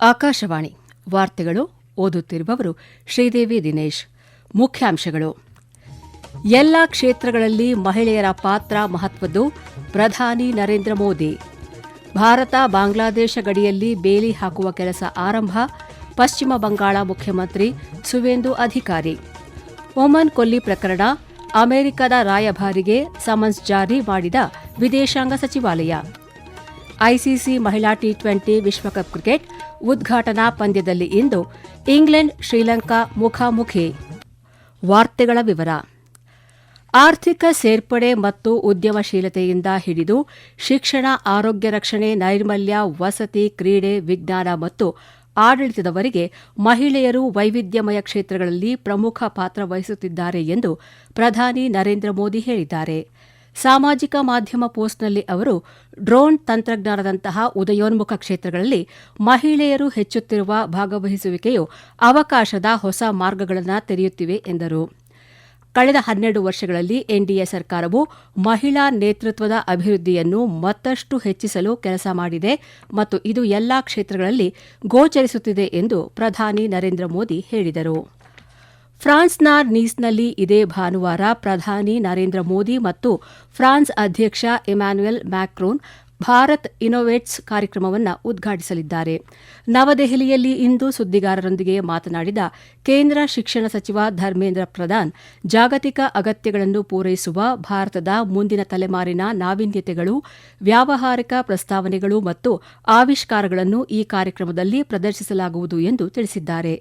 ಆಕಾಶವಾಣಿ ವಾರ್ತೆಗಳು ಓದುತ್ತಿರುವವರು ಶ್ರೀದೇವಿ ದಿನೇಶ್. ಮುಖ್ಯಾಂಶಗಳು: ಎಲ್ಲ ಕ್ಷೇತ್ರಗಳಲ್ಲಿ ಮಹಿಳೆಯರ ಪಾತ್ರ ಮಹತ್ವದ್ದು, ಪ್ರಧಾನಿ ನರೇಂದ್ರ ಮೋದಿ. ಭಾರತ ಬಾಂಗ್ಲಾದೇಶ ಗಡಿಯಲ್ಲಿ ಬೇಲಿ ಹಾಕುವ ಕೆಲಸ ಆರಂಭ, ಪಶ್ಚಿಮ ಬಂಗಾಳ ಮುಖ್ಯಮಂತ್ರಿ ಸುವೇಂದು ಅಧಿಕಾರಿ. ಒಮನ್ ಕೊಲ್ಲಿ ಪ್ರಕರಣ, ಅಮೆರಿಕದ ರಾಯಭಾರಿಗೆ ಸಮನ್ಸ್ ಜಾರಿ ಮಾಡಿದ ವಿದೇಶಾಂಗ ಸಚಿವಾಲಯ. ಐಸಿಸಿ ಮಹಿಳಾ ಟಿ20 ವಿಶ್ವಕಪ್ ಕ್ರಿಕೆಟ್ ಉದ್ಘಾಟನಾ ಪಂದ್ಯದಲ್ಲಿ ಇಂದು ಇಂಗ್ಲೆಂಡ್ ಶ್ರೀಲಂಕಾ ಮುಖಾಮುಖಿ. ವಾರ್ತೆಗಳ ವಿವರ. ಆರ್ಥಿಕ ಸೇರ್ಪಡೆ ಮತ್ತು ಉದ್ಯಮಶೀಲತೆಯಿಂದ ಹಿಡಿದು ಶಿಕ್ಷಣ, ಆರೋಗ್ಯ ರಕ್ಷಣೆ, ನೈರ್ಮಲ್ಯ, ವಸತಿ, ಕ್ರೀಡೆ, ವಿಜ್ಞಾನ ಮತ್ತು ಆಡಳಿತದವರೆಗೆ ಮಹಿಳೆಯರು ವೈವಿಧ್ಯಮಯ ಕ್ಷೇತ್ರಗಳಲ್ಲಿ ಪ್ರಮುಖ ಪಾತ್ರ ವಹಿಸುತ್ತಿದ್ದಾರೆ ಎಂದು ಪ್ರಧಾನಿ ನರೇಂದ್ರ ಮೋದಿ ಹೇಳಿದ್ದಾರೆ. ಸಾಮಾಜಿಕ ಮಾಧ್ಯಮ ಪೋಸ್ಟ್ನಲ್ಲಿ ಅವರು ಡ್ರೋನ್ ತಂತ್ರಜ್ಞಾನದಂತಹ ಉದಯೋನ್ಮುಖ ಕ್ಷೇತ್ರಗಳಲ್ಲಿ ಮಹಿಳೆಯರು ಹೆಚ್ಚುತ್ತಿರುವ ಭಾಗವಹಿಸುವಿಕೆಯು ಅವಕಾಶದ ಹೊಸ ಮಾರ್ಗಗಳನ್ನು ತೆರೆಯುತ್ತಿವೆ ಎಂದರು. ಕಳೆದ 12 ವರ್ಷಗಳಲ್ಲಿ ಎನ್ಡಿಎ ಸರ್ಕಾರವು ಮಹಿಳಾ ನೇತೃತ್ವದ ಅಭಿವೃದ್ಧಿಯನ್ನು ಮತ್ತಷ್ಟು ಹೆಚ್ಚಿಸಲು ಕೆಲಸ ಮಾಡಿದೆ ಮತ್ತು ಇದು ಎಲ್ಲಾ ಕ್ಷೇತ್ರಗಳಲ್ಲಿ ಗೋಚರಿಸುತ್ತಿದೆ ಎಂದು ಪ್ರಧಾನಿ ನರೇಂದ್ರ ಮೋದಿ ಹೇಳಿದರು. ಫ್ರಾನ್ಸ್ನ ನೀಸ್ನಲ್ಲಿ ಇದೇ ಭಾನುವಾರ ಪ್ರಧಾನಿ ನರೇಂದ್ರ ಮೋದಿ ಮತ್ತು ಫ್ರಾನ್ಸ್ ಅಧ್ಯಕ್ಷ ಇಮ್ಯಾನ್ಯುಯಲ್ ಮ್ಯಾಕ್ರೋನ್ ಭಾರತ್ ಇನ್ನೋವೇಟ್ಸ್ ಕಾರ್ಯಕ್ರಮವನ್ನು ಉದ್ಘಾಟಿಸಲಿದ್ದಾರೆ. ನವದೆಹಲಿಯಲ್ಲಿ ಇಂದು ಸುದ್ದಿಗಾರರೊಂದಿಗೆ ಮಾತನಾಡಿದ ಕೇಂದ್ರ ಶಿಕ್ಷಣ ಸಚಿವ ಧರ್ಮೇಂದ್ರ ಪ್ರಧಾನ್, ಜಾಗತಿಕ ಅಗತ್ಯಗಳನ್ನು ಪೂರೈಸುವ ಭಾರತದ ಮುಂದಿನ ತಲೆಮಾರಿನ ನಾವೀನ್ಯತೆಗಳು, ವ್ಯಾವಹಾರಿಕ ಪ್ರಸ್ತಾವನೆಗಳು ಮತ್ತು ಆವಿಷ್ಕಾರಗಳನ್ನು ಈ ಕಾರ್ಯಕ್ರಮದಲ್ಲಿ ಪ್ರದರ್ಶಿಸಲಾಗುವುದು ಎಂದು ತಿಳಿಸಿದ್ದಾರೆ.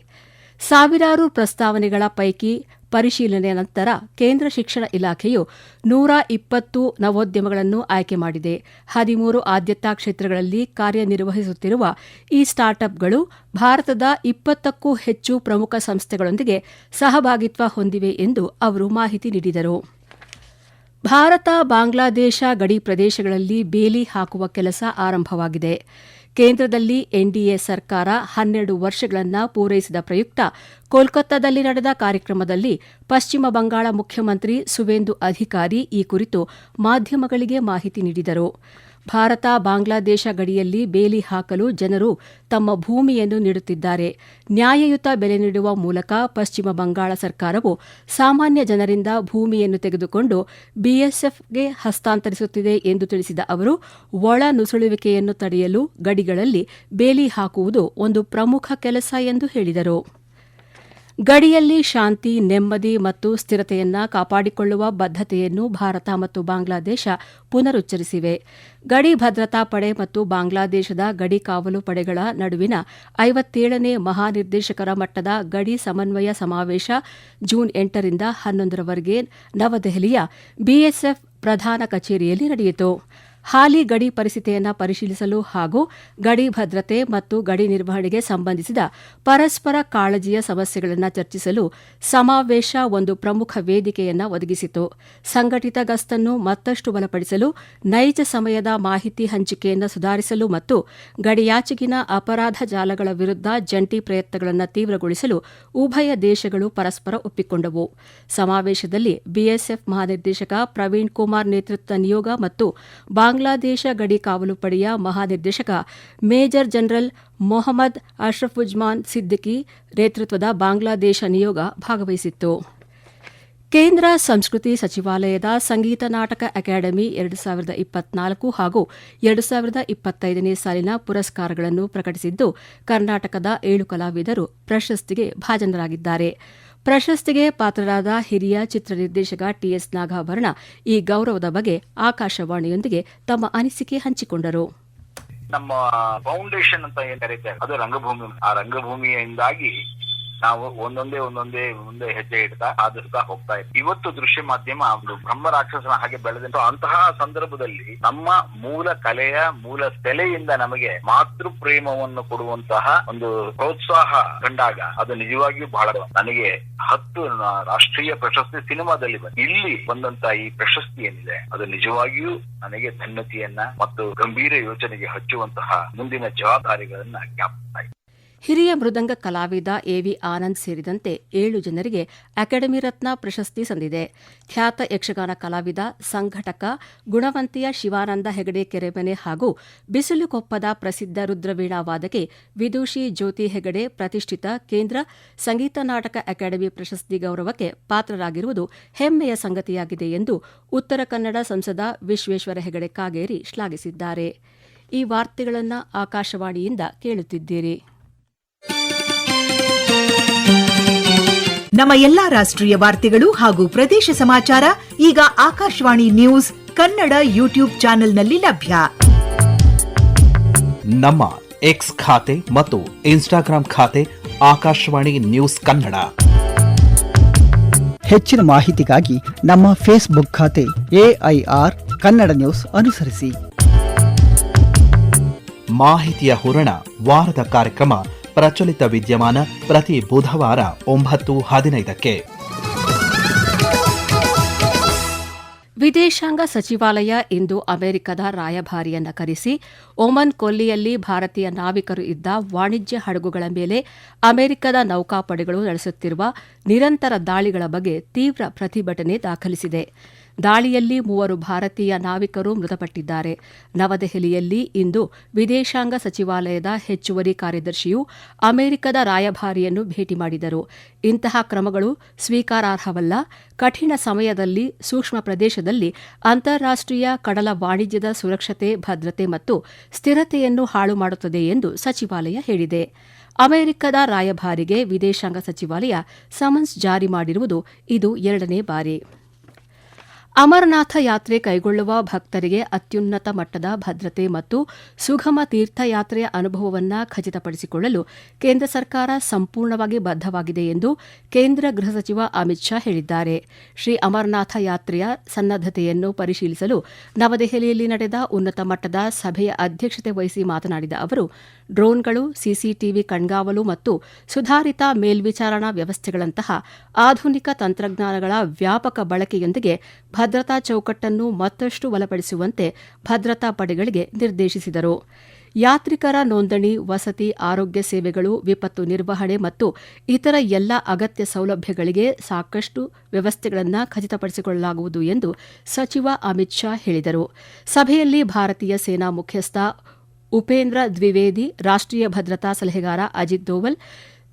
ಸಾವಿರಾರು ಪ್ರಸ್ತಾವನೆಗಳ ಪೈಕಿ ಪರಿಶೀಲನೆಯ ನಂತರ ಕೇಂದ್ರ ಶಿಕ್ಷಣ ಇಲಾಖೆಯು 120 ನವೋದ್ಯಮಗಳನ್ನು ಆಯ್ಕೆ ಮಾಡಿದೆ. 13 ಆದ್ಯತಾ ಕ್ಷೇತ್ರಗಳಲ್ಲಿ ಕಾರ್ಯನಿರ್ವಹಿಸುತ್ತಿರುವ ಈ ಸ್ಟಾರ್ಟ್ಅಪ್ಗಳು ಭಾರತದ 20ಕ್ಕೂ ಹೆಚ್ಚು ಪ್ರಮುಖ ಸಂಸ್ಥೆಗಳೊಂದಿಗೆ ಸಹಭಾಗಿತ್ವ ಹೊಂದಿವೆ ಎಂದು ಅವರು ಮಾಹಿತಿ ನೀಡಿದರು. ಭಾರತ ಬಾಂಗ್ಲಾದೇಶ ಗಡಿ ಪ್ರದೇಶಗಳಲ್ಲಿ ಬೇಲಿ ಹಾಕುವ ಕೆಲಸ ಆರಂಭವಾಗಿದೆ. ಕೇಂದ್ರದಲ್ಲಿ ಎನ್ಡಿಎ ಸರ್ಕಾರ 12 ವರ್ಷಗಳನ್ನು ಪೂರೈಸಿದ ಪ್ರಯುಕ್ತ ಕೋಲ್ಕತ್ತಾದಲ್ಲಿ ನಡೆದ ಕಾರ್ಯಕ್ರಮದಲ್ಲಿ ಪಶ್ಚಿಮ ಬಂಗಾಳ ಮುಖ್ಯಮಂತ್ರಿ ಸುವೇಂದು ಅಧಿಕಾರಿ ಈ ಕುರಿತು ಮಾಧ್ಯಮಗಳಿಗೆ ಮಾಹಿತಿ ನೀಡಿದರು. ಭಾರತ ಬಾಂಗ್ಲಾದೇಶ ಗಡಿಯಲ್ಲಿ ಬೇಲಿ ಹಾಕಲು ಜನರು ತಮ್ಮ ಭೂಮಿಯನ್ನು ನೀಡುತ್ತಿದ್ದಾರೆ. ನ್ಯಾಯಯುತ ಬೆಲೆ ನೀಡುವ ಮೂಲಕ ಪಶ್ಚಿಮ ಬಂಗಾಳ ಸರ್ಕಾರವು ಸಾಮಾನ್ಯ ಜನರಿಂದ ಭೂಮಿಯನ್ನು ತೆಗೆದುಕೊಂಡು ಬಿಎಸ್ಎಫ್ಗೆ ಹಸ್ತಾಂತರಿಸುತ್ತಿದೆ ಎಂದು ತಿಳಿಸಿದ ಅವರು, ಒಳ ನುಸುಳುವಿಕೆಯನ್ನು ತಡೆಯಲು ಗಡಿಗಳಲ್ಲಿ ಬೇಲಿ ಹಾಕುವುದು ಒಂದು ಪ್ರಮುಖ ಕೆಲಸ ಎಂದು ಹೇಳಿದರು. ಗಡಿಯಲ್ಲಿ ಶಾಂತಿ, ನೆಮ್ಮದಿ ಮತ್ತು ಸ್ಥಿರತೆಯನ್ನು ಕಾಪಾಡಿಕೊಳ್ಳುವ ಬದ್ಧತೆಯನ್ನು ಭಾರತ ಮತ್ತು ಬಾಂಗ್ಲಾದೇಶ ಪುನರುಚ್ಚರಿಸಿವೆ. ಗಡಿ ಭದ್ರತಾ ಪಡೆ ಮತ್ತು ಬಾಂಗ್ಲಾದೇಶದ ಗಡಿ ಕಾವಲು ಪಡೆಗಳ ನಡುವಿನ 57ನೇ ಮಹಾನಿರ್ದೇಶಕರ ಮಟ್ಟದ ಗಡಿ ಸಮನ್ವಯ ಸಮಾವೇಶ ಜೂನ್ 8ರಿಂದ 11ರವರೆಗೆ ನವದೆಹಲಿಯ ಬಿಎಸ್ಎಫ್ ಪ್ರಧಾನ ಕಚೇರಿಯಲ್ಲಿ ನಡೆಯಿತು. ಹಾಲಿ ಗಡಿ ಪರಿಸ್ಥಿತಿಯನ್ನು ಪರಿಶೀಲಿಸಲು ಹಾಗೂ ಗಡಿ ಭದ್ರತೆ ಮತ್ತು ಗಡಿ ನಿರ್ವಹಣೆಗೆ ಸಂಬಂಧಿಸಿದ ಪರಸ್ಪರ ಕಾಳಜಿಯ ಸಮಸ್ಯೆಗಳನ್ನು ಚರ್ಚಿಸಲು ಸಮಾವೇಶ ಒಂದು ಪ್ರಮುಖ ವೇದಿಕೆಯನ್ನು ಒದಗಿಸಿತು. ಸಂಘಟಿತ ಗಸ್ತನ್ನು ಮತ್ತಷ್ಟು ಬಲಪಡಿಸಲು, ನೈಜ ಸಮಯದ ಮಾಹಿತಿ ಹಂಚಿಕೆಯನ್ನು ಸುಧಾರಿಸಲು ಮತ್ತು ಗಡಿಯಾಚೆಗಿನ ಅಪರಾಧ ಜಾಲಗಳ ವಿರುದ್ಧ ಜಂಟಿ ಪ್ರಯತ್ನಗಳನ್ನು ತೀವ್ರಗೊಳಿಸಲು ಉಭಯ ದೇಶಗಳು ಪರಸ್ಪರ ಒಪ್ಪಿಕೊಂಡವು. ಸಮಾವೇಶದಲ್ಲಿ ಬಿಎಸ್ಎಫ್ ಮಹಾನಿರ್ದೇಶಕ ಪ್ರವೀಣ್ ಕುಮಾರ್ ನೇತೃತ್ವದ ನಿಯೋಗ ಮತ್ತು ಬಾಂಗ್ಲಾದೇಶ ಗಡಿ ಕಾವಲು ಪಡೆಯ ಮಹಾನಿರ್ದೇಶಕ ಮೇಜರ್ ಜನರಲ್ ಮೊಹಮ್ಮದ್ ಅಶ್ರಫುಜ್ಮಾನ್ ಸಿದ್ದಿಕಿ ನೇತೃತ್ವದ ಬಾಂಗ್ಲಾದೇಶ ನಿಯೋಗ ಭಾಗವಹಿಸಿತ್ತು. ಕೇಂದ್ರ ಸಂಸ್ಕೃತಿ ಸಚಿವಾಲಯದ ಸಂಗೀತ ನಾಟಕ ಅಕಾಡೆಮಿ 2024 ಹಾಗೂ 2025ನೇ ಸಾಲಿನ ಪುರಸ್ಕಾರಗಳನ್ನು ಪ್ರಕಟಿಸಿದ್ದು, ಕರ್ನಾಟಕದ 7 ಕಲಾವಿದರು ಪ್ರಶಸ್ತಿಗೆ ಭಾಜನರಾಗಿದ್ದಾರೆ. ಪ್ರಶಸ್ತಿಗೆ ಪಾತ್ರರಾದ ಹಿರಿಯ ಚಿತ್ರ ನಿರ್ದೇಶಕ ಟಿಎಸ್ ನಾಗಾಭರಣ ಈ ಗೌರವದ ಬಗ್ಗೆ ಆಕಾಶವಾಣಿಯೊಂದಿಗೆ ತಮ್ಮ ಅನಿಸಿಕೆ ಹಂಚಿಕೊಂಡರು. ನಮ್ಮ ಫೌಂಡೇಶನ್ ಅಂತ ಏನ್ ಕರೀತಾರೆ, ಅದು ರಂಗಭೂಮಿ. ಆ ರಂಗಭೂಮಿಯಿಂದಾಗಿ ನಾವು ಒಂದೊಂದೇ ಮುಂದೆ ಹೆಜ್ಜೆ ಇಡ್ತಾ ಆಧರಿಸ್ತಾ ಹೋಗ್ತಾ ಇದ್ವಿ. ಇವತ್ತು ದೃಶ್ಯ ಮಾಧ್ಯಮ ಬ್ರಹ್ಮ ರಾಕ್ಷಸನ ಹಾಗೆ ಬೆಳೆದಂತ ಅಂತಹ ಸಂದರ್ಭದಲ್ಲಿ ನಮ್ಮ ಮೂಲ ಕಲೆಯ ಮೂಲ ಸೆಲೆಯಿಂದ ನಮಗೆ ಮಾತೃ ಪ್ರೇಮವನ್ನು ಕೊಡುವಂತಹ ಒಂದು ಪ್ರೋತ್ಸಾಹ ಕಂಡಾಗ ಅದು ನಿಜವಾಗಿಯೂ ಬಹಳ. ನನಗೆ 10 ರಾಷ್ಟ್ರೀಯ ಪ್ರಶಸ್ತಿ ಸಿನಿಮಾದಲ್ಲಿ ಇಲ್ಲಿ ಬಂದಂತ ಈ ಪ್ರಶಸ್ತಿ ಏನಿದೆ ಅದು ನಿಜವಾಗಿಯೂ ನನಗೆ ಧನ್ಯತೆಯನ್ನ ಮತ್ತು ಗಂಭೀರ ಯೋಚನೆಗೆ ಹಚ್ಚುವಂತಹ ಮುಂದಿನ ಜವಾಬ್ದಾರಿಗಳನ್ನ ಜ್ಞಾಪಿಸ್ತಾ ಇದೆ. ಹಿರಿಯ ಮೃದಂಗ ಕಲಾವಿದ ಎವಿ ಆನಂದ್ ಸೇರಿದಂತೆ 7 ಜನರಿಗೆ ಅಕಾಡೆಮಿ ರತ್ನ ಪ್ರಶಸ್ತಿ ಸಂದಿದೆ. ಖ್ಯಾತ ಯಕ್ಷಗಾನ ಕಲಾವಿದ, ಸಂಘಟಕ, ಗುಣವಂತಿಯ ಶಿವಾನಂದ ಹೆಗಡೆ ಕೆರೆಮನೆ ಹಾಗೂ ಬಿಸಿಲುಕೊಪ್ಪದ ಪ್ರಸಿದ್ಧ ರುದ್ರವೀಣಾ ವಾದಕಿ ವಿದೂಷಿ ಜ್ಯೋತಿ ಹೆಗಡೆ ಪ್ರತಿಷ್ಠಿತ ಕೇಂದ್ರ ಸಂಗೀತ ನಾಟಕ ಅಕಾಡೆಮಿ ಪ್ರಶಸ್ತಿ ಗೌರವಕ್ಕೆ ಪಾತ್ರರಾಗಿರುವುದು ಹೆಮ್ಮೆಯ ಸಂಗತಿಯಾಗಿದೆ ಎಂದು ಉತ್ತರ ಕನ್ನಡ ಸಂಸದ ವಿಶ್ವೇಶ್ವರ ಹೆಗಡೆ ಕಾಗೇರಿ ಶ್ಲಾಘಿಸಿದ್ದಾರೆ. ಈ ವಾರ್ತೆಗಳನ್ನು ಆಕಾಶವಾಣಿಯಿಂದ ಕೇಳುತ್ತಿದ್ದೀರಿ. ನಮ್ಮ ಎಲ್ಲಾ ರಾಷ್ಟ್ರೀಯ ವಾರ್ತೆಗಳು ಹಾಗೂ ಪ್ರದೇಶ ಸಮಾಚಾರ ಈಗ ಆಕಾಶವಾಣಿ ನ್ಯೂಸ್ ಕನ್ನಡ ಯೂಟ್ಯೂಬ್ ಚಾನೆಲ್ನಲ್ಲಿ ಲಭ್ಯ. ನಮ್ಮ ಎಕ್ಸ್ ಖಾತೆ ಮತ್ತು ಇನ್ಸ್ಟಾಗ್ರಾಂ ಖಾತೆ ಆಕಾಶವಾಣಿ ನ್ಯೂಸ್ ಕನ್ನಡ. ಹೆಚ್ಚಿನ ಮಾಹಿತಿಗಾಗಿ ನಮ್ಮ ಫೇಸ್ಬುಕ್ ಖಾತೆ AIR ಕನ್ನಡ ನ್ಯೂಸ್ ಅನುಸರಿಸಿ. ಮಾಹಿತಿಯ ಹೂರಣ ವಾರದ ಕಾರ್ಯಕ್ರಮ ಪ್ರಚಲಿತ ವಿದ್ಯಮಾನ ಪ್ರತಿ ಬುಧವಾರ 9:15ಕ್ಕೆ. ವಿದೇಶಾಂಗ ಸಚಿವಾಲಯ ಇಂದು ಅಮೆರಿಕದ ರಾಯಭಾರಿಯನ್ನ ಕರೆಸಿ ಒಮನ್ ಕೊಲ್ಲಿಯಲ್ಲಿ ಭಾರತೀಯ ನಾವಿಕರು ಇದ್ದ ವಾಣಿಜ್ಯ ಹಡಗುಗಳ ಮೇಲೆ ಅಮೆರಿಕದ ನೌಕಾಪಡೆಗಳು ನಡೆಸುತ್ತಿರುವ ನಿರಂತರ ದಾಳಿಗಳ ಬಗ್ಗೆ ತೀವ್ರ ಪ್ರತಿಭಟನೆ ದಾಖಲಿಸಿದೆ. ದಾಳಿಯಲ್ಲಿ 3 ಭಾರತೀಯ ನಾವಿಕರು ಮೃತಪಟ್ಟಿದ್ದಾರೆ. ನವದೆಹಲಿಯಲ್ಲಿ ಇಂದು ವಿದೇಶಾಂಗ ಸಚಿವಾಲಯದ ಹೆಚ್ಚುವರಿ ಕಾರ್ಯದರ್ಶಿಯು ಅಮೆರಿಕದ ರಾಯಭಾರಿಯನ್ನು ಭೇಟಿ ಮಾಡಿದರು. ಇಂತಹ ಕ್ರಮಗಳು ಸ್ವೀಕಾರಾರ್ಹವಲ್ಲ, ಕಠಿಣ ಸಮಯದಲ್ಲಿ ಸೂಕ್ಷ್ಮ ಪ್ರದೇಶದಲ್ಲಿ ಅಂತಾರಾಷ್ಟೀಯ ಕಡಲ ವಾಣಿಜ್ಯದ ಸುರಕ್ಷತೆ, ಭದ್ರತೆ ಮತ್ತು ಸ್ಥಿರತೆಯನ್ನು ಹಾಳು ಮಾಡುತ್ತದೆ ಎಂದು ಸಚಿವಾಲಯ ಹೇಳಿದೆ. ಅಮೆರಿಕದ ರಾಯಭಾರಿಗೆ ವಿದೇಶಾಂಗ ಸಚಿವಾಲಯ ಸಮನ್ಸ್ ಜಾರಿ ಮಾಡಿರುವುದು ಇದು 2ನೇ ಬಾರಿ. ಅಮರನಾಥ ಯಾತ್ರೆ ಕೈಗೊಳ್ಳುವ ಭಕ್ತರಿಗೆ ಅತ್ಯುನ್ನತ ಮಟ್ಟದ ಭದ್ರತೆ ಮತ್ತು ಸುಗಮ ತೀರ್ಥಯಾತ್ರೆಯ ಅನುಭವವನ್ನು ಖಚಿತಪಡಿಸಿಕೊಳ್ಳಲು ಕೇಂದ್ರ ಸರ್ಕಾರ ಸಂಪೂರ್ಣವಾಗಿ ಬದ್ಧವಾಗಿದೆ ಎಂದು ಕೇಂದ್ರ ಗೃಹ ಸಚಿವ ಅಮಿತ್ ಶಾ ಹೇಳಿದ್ದಾರೆ. ಶ್ರೀ ಅಮರನಾಥ ಯಾತ್ರೆಯ ಸನ್ನದ್ದತೆಯನ್ನು ಪರಿಶೀಲಿಸಲು ನವದೆಹಲಿಯಲ್ಲಿ ನಡೆದ ಉನ್ನತ ಮಟ್ಟದ ಸಭೆಯ ಅಧ್ಯಕ್ಷತೆ ವಹಿಸಿ ಮಾತನಾಡಿದ ಅವರು, ಡ್ರೋನ್ಗಳು, ಸಿಸಿಟಿವಿ ಕಣ್ಗಾವಲು ಮತ್ತು ಸುಧಾರಿತ ಮೇಲ್ವಿಚಾರಣಾ ವ್ಯವಸ್ಥೆಗಳಂತಹ ಆಧುನಿಕ ತಂತ್ರಜ್ಞಾನಗಳ ವ್ಯಾಪಕ ಬಳಕೆಯೊಂದಿಗೆ ಭದ್ರತಾ ಚೌಕಟ್ಟನ್ನು ಮತ್ತಷ್ಟು ಬಲಪಡಿಸುವಂತೆ ಭದ್ರತಾ ಪಡೆಗಳಿಗೆ ನಿರ್ದೇಶಿಸಿದರು. ಯಾತ್ರಿಕರ ನೋಂದಣಿ, ವಸತಿ, ಆರೋಗ್ಯ ಸೇವೆಗಳು, ವಿಪತ್ತು ನಿರ್ವಹಣೆ ಮತ್ತು ಇತರ ಎಲ್ಲ ಅಗತ್ಯ ಸೌಲಭ್ಯಗಳಿಗೆ ಸಾಕಷ್ಟು ವ್ಯವಸ್ಥೆಗಳನ್ನು ಖಚಿತಪಡಿಸಿಕೊಳ್ಳಲಾಗುವುದು ಎಂದು ಸಚಿವ ಅಮಿತ್ ಶಾ ಹೇಳಿದರು. ಸಭೆಯಲ್ಲಿ ಭಾರತೀಯ ಸೇನಾ ಮುಖ್ಯಸ್ಥ ಉಪೇಂದ್ರ ದ್ವಿವೇದಿ, ರಾಷ್ಟ್ರೀಯ ಭದ್ರತಾ ಸಲಹೆಗಾರ ಅಜಿತ್ ದೋವಲ್,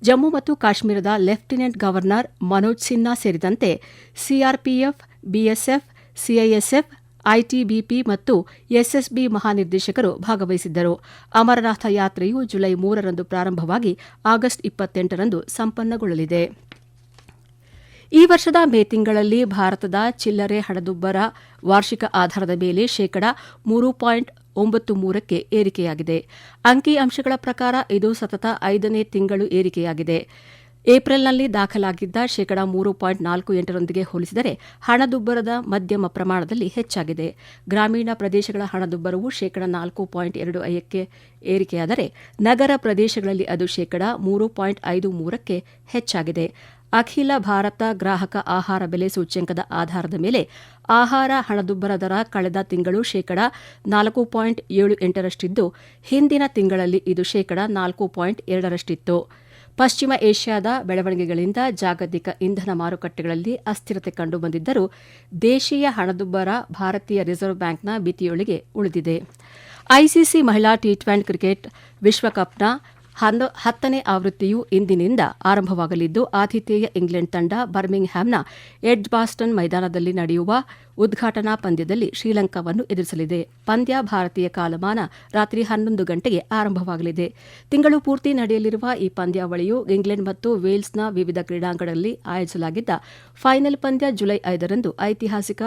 ಜಮ್ಮು ಮತ್ತು ಕಾಶ್ಮೀರದ ಲೆಫ್ಟಿನೆಂಟ್ ಗವರ್ನರ್ ಮನೋಜ್ ಸಿನ್ಹಾ ಸೇರಿದಂತೆ ಸಿಆರ್ಪಿಎಫ್, ಬಿಎಸ್ಎಫ್, ಸಿಐಎಸ್ಎಫ್, ಐಟಿಬಿಪಿ ಮತ್ತು ಎಸ್ಎಸ್ಬಿ ಮಹಾನಿರ್ದೇಶಕರು ಭಾಗವಹಿಸಿದ್ದರು. ಅಮರನಾಥ ಯಾತ್ರೆಯು ಜುಲೈ 3ರಂದು ಪ್ರಾರಂಭವಾಗಿ ಆಗಸ್ಟ್ 28ರಂದು ಸಂಪನ್ನಗೊಳ್ಳಲಿದೆ. ಈ ವರ್ಷದ ಮೇ ತಿಂಗಳಲ್ಲಿ ಭಾರತದ ಚಿಲ್ಲರೆ ಹಣದುಬ್ಬರ ವಾರ್ಷಿಕ ಆಧಾರದ ಮೇಲೆ ಶೇಕಡಾ 3.93ಕ್ಕೆ ಏರಿಕೆಯಾಗಿದೆ. ಅಂಕಿಅಂಶಗಳ ಪ್ರಕಾರ ಇದು ಸತತ 5ನೇ ತಿಂಗಳು ಏರಿಕೆಯಾಗಿದೆ. ಏಪ್ರಿಲ್ನಲ್ಲಿ ದಾಖಲಾಗಿದ್ದ ಶೇಕಡಾ 3.48ರೊಂದಿಗೆ ಹೋಲಿಸಿದರೆ ಹಣದುಬ್ಬರದ ಮಧ್ಯಮ ಪ್ರಮಾಣದಲ್ಲಿ ಹೆಚ್ಚಾಗಿದೆ. ಗ್ರಾಮೀಣ ಪ್ರದೇಶಗಳ ಹಣದುಬ್ಬರವು ಶೇಕಡಾ 4.25ಕ್ಕೆ ಏರಿಕೆಯಾದರೆ ನಗರ ಪ್ರದೇಶಗಳಲ್ಲಿ ಅದು ಶೇಕಡಾ 3.53ಕ್ಕೆ ಹೆಚ್ಚಾಗಿದೆ. ಅಖಿಲ ಭಾರತ ಗ್ರಾಹಕ ಆಹಾರ ಬೆಲೆ ಸೂಚ್ಯಂಕದ ಆಧಾರದ ಮೇಲೆ ಆಹಾರ ಹಣದುಬ್ಬರ ದರ ಕಳೆದ ತಿಂಗಳು ಶೇಕಡಾ 4.78ರಷ್ಟಿದ್ದು, ಹಿಂದಿನ ತಿಂಗಳಲ್ಲಿ ಇದು ಶೇಕಡಾ 4.2ರಷ್ಟಿತ್ತು. ಪಶ್ಚಿಮ ಏಷ್ಯಾದ ಬೆಳವಣಿಗೆಗಳಿಂದ ಜಾಗತಿಕ ಇಂಧನ ಮಾರುಕಟ್ಟೆಗಳಲ್ಲಿ ಅಸ್ಥಿರತೆ ಕಂಡುಬಂದಿದ್ದರೂ ದೇಶೀಯ ಹಣದುಬ್ಬರ ಭಾರತೀಯ ರಿಸರ್ವ್ ಬ್ಯಾಂಕ್ನ ಮಿತಿಯೊಳಗೆ ಉಳಿದಿದೆ. ಐಸಿಸಿ ಮಹಿಳಾ ಟಿ20 ಕ್ರಿಕೆಟ್ ವಿಶ್ವಕಪ್ನ 10ನೇ ಆವೃತ್ತಿಯು ಇಂದಿನಿಂದ ಆರಂಭವಾಗಲಿದ್ದು, ಆತಿಥೇಯ ಇಂಗ್ಲೆಂಡ್ ತಂಡ ಬರ್ಮಿಂಗ್ಹ್ಯಾಮ್ನ ಎಡ್ಜ್ಬಾಸ್ಟನ್ ಮೈದಾನದಲ್ಲಿ ನಡೆಯುವ ಉದ್ಘಾಟನಾ ಪಂದ್ಯದಲ್ಲಿ ಶ್ರೀಲಂಕಾವನ್ನು ಎದುರಿಸಲಿದೆ. ಪಂದ್ಯ ಭಾರತೀಯ ಕಾಲಮಾನ ರಾತ್ರಿ 11 ಗಂಟೆಗೆ ಆರಂಭವಾಗಲಿದೆ. ತಿಂಗಳು ಪೂರ್ತಿ ನಡೆಯಲಿರುವ ಈ ಪಂದ್ಯಾವಳಿಯು ಇಂಗ್ಲೆಂಡ್ ಮತ್ತು ವೇಲ್ಸ್ನ ವಿವಿಧ ಕ್ರೀಡಾಂಗಣಗಳಲ್ಲಿ ಆಯೋಜಿಸಲಾಗಿದ್ದ ಫೈನಲ್ ಪಂದ್ಯ ಜುಲೈ 5ರಂದು ಐತಿಹಾಸಿಕ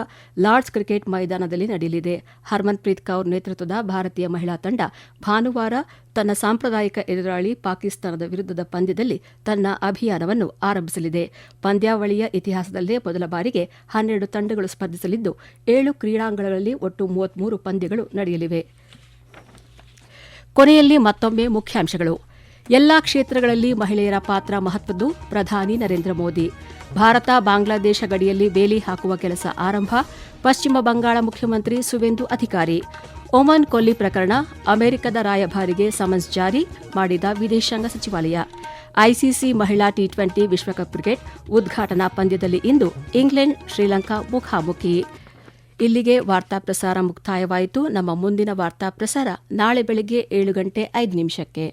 ಲಾರ್ಡ್ಸ್ ಕ್ರಿಕೆಟ್ ಮೈದಾನದಲ್ಲಿ ನಡೆಯಲಿದೆ. ಹರ್ಮನ್ಪ್ರೀತ್ ಕೌರ್ ನೇತೃತ್ವದ ಭಾರತೀಯ ಮಹಿಳಾ ತಂಡ ಭಾನುವಾರ ತನ್ನ ಸಾಂಪ್ರದಾಯಿಕ ಎದುರಾಳಿ ಪಾಕಿಸ್ತಾನದ ವಿರುದ್ಧದ ಪಂದ್ಯದಲ್ಲಿ ತನ್ನ ಅಭಿಯಾನವನ್ನು ಆರಂಭಿಸಲಿದೆ. ಪಂದ್ಯಾವಳಿಯ ಇತಿಹಾಸದಲ್ಲೇ ಮೊದಲ ಬಾರಿಗೆ 12 ತಂಡಗಳು ಸ್ಪರ್ಧಿಸಲಿದ್ದು, 7 ಕ್ರೀಡಾಂಗಣಗಳಲ್ಲಿ ಒಟ್ಟು 33 ಪಂದ್ಯಗಳು ನಡೆಯಲಿವೆ. ಕೊನೆಯಲ್ಲಿ ಮತ್ತೊಮ್ಮೆ ಮುಖ್ಯಾಂಶಗಳು. ಎಲ್ಲಾ ಕ್ಷೇತ್ರಗಳಲ್ಲಿ ಮಹಿಳೆಯರ ಪಾತ್ರ ಮಹತ್ವದ್ದು ಪ್ರಧಾನಿ ನರೇಂದ್ರ ಮೋದಿ. ಭಾರತ ಬಾಂಗ್ಲಾದೇಶ ಗಡಿಯಲ್ಲಿ ಬೇಲಿ ಹಾಕುವ ಕೆಲಸ ಆರಂಭ. ಪಶ್ಚಿಮ ಬಂಗಾಳ ಮುಖ್ಯಮಂತ್ರಿ ಸುವೇಂದು ಅಧಿಕಾರಿ. ಒಮನ್ ಕೊಲ್ಲಿ ಪ್ರಕರಣ ಅಮೆರಿಕದ ರಾಯಭಾರಿಗೆ ಸಮನ್ಸ್ ಜಾರಿ ಮಾಡಿದ ವಿದೇಶಾಂಗ ಸಚಿವಾಲಯ. ಐಸಿಸಿ ಮಹಿಳಾ ಟಿ20 ವಿಶ್ವಕಪ್ ಕ್ರಿಕೆಟ್ ಉದ್ಘಾಟನಾ ಪಂದ್ಯದಲ್ಲಿ ಇಂದು ಇಂಗ್ಲೆಂಡ್ ಶ್ರೀಲಂಕಾ ಮುಖಾಮುಖಿ. ಇಲ್ಲಿಗೆ ವಾರ್ತಾ ಪ್ರಸಾರ ಮುಕ್ತಾಯವಾಯಿತು. ನಮ್ಮ ಮುಂದಿನ ವಾರ್ತಾ ಪ್ರಸಾರ ನಾಳೆ ಬೆಳಗ್ಗೆ 7:05 ನಿಮಿಷಕ್ಕೆ.